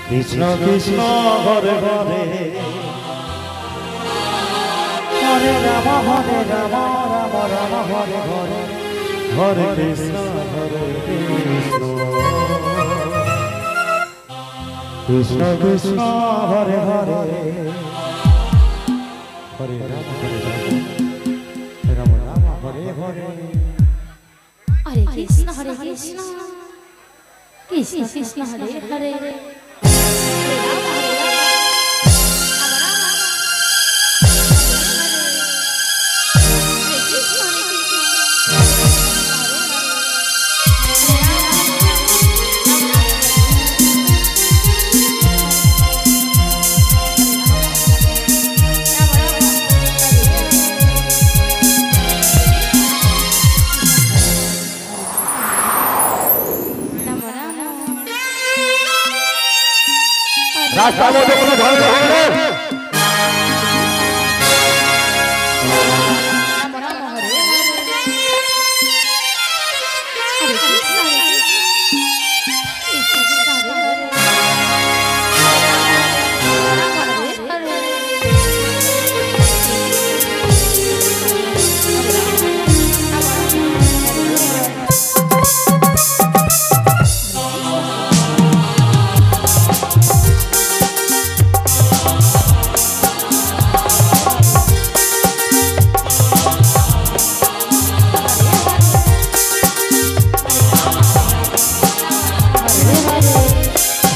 কৃষ্ণ কৃষ্ণ হরে হরে হরে রাম রাম রাম হরে হরে হরে কৃষ্ণ কৃষ্ণ কৃষ্ণ হরে হরে হরে রাম রাম রাম হরে হরে हरे कृष्ण कृष्ण कृष्ण हरे हरे रास्ता में जो कोनो झगड़ा हो रे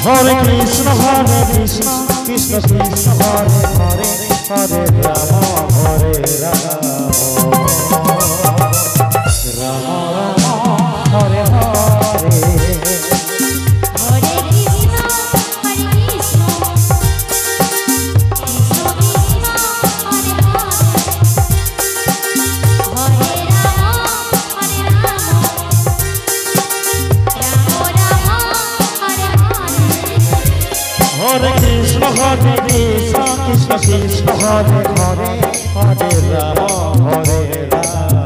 हरे कृष्ण कृष्ण कृष्ण हरे हरे हरे राम राम हरे हरे हरे कृष्ण कृष्ण कृष्ण हरे हरे हरे राम हरे राम हरे हरे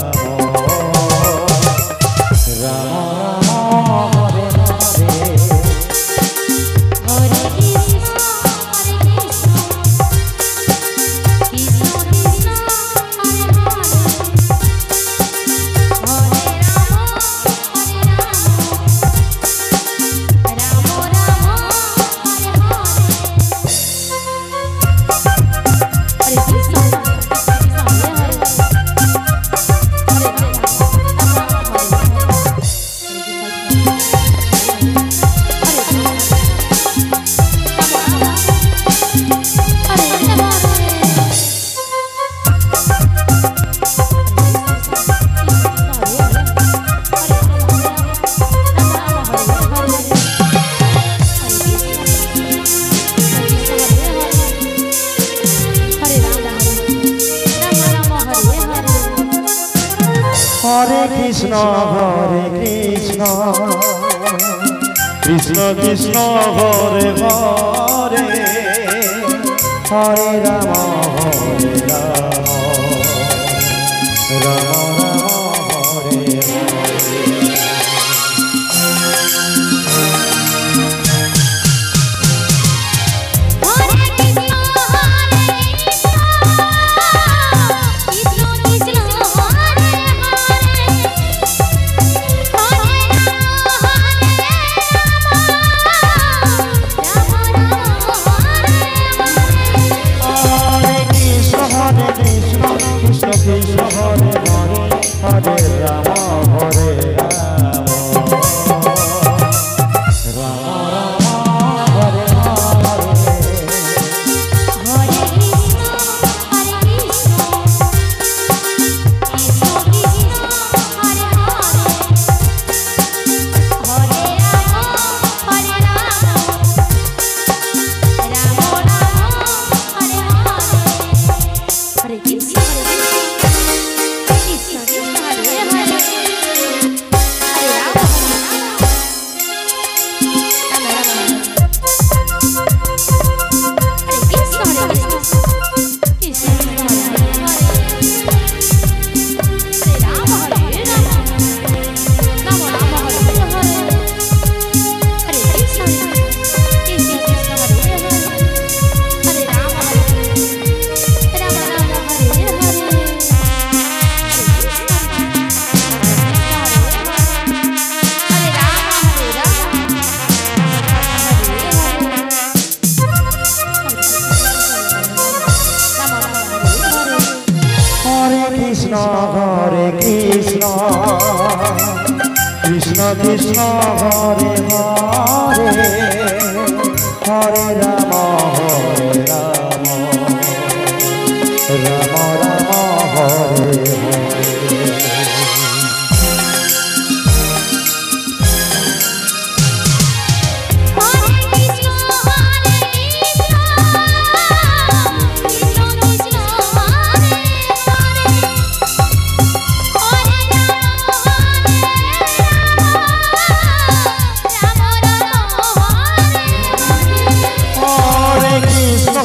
हरे कृष्ण कृष्ण कृष्ण हरे हरे हरे राम राम हरे कृष्ण हरे हरे কৃষ্ণ কৃষ্ণ হরে হরে হরে রাম রাম রাম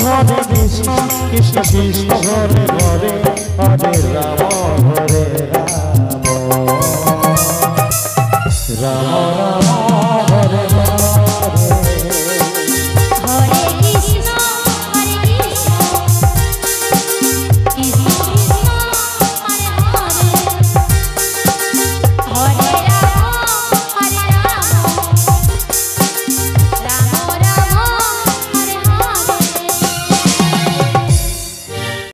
হরে কৃষ্ণ কৃষ্ণ হরে হরে হরে রাম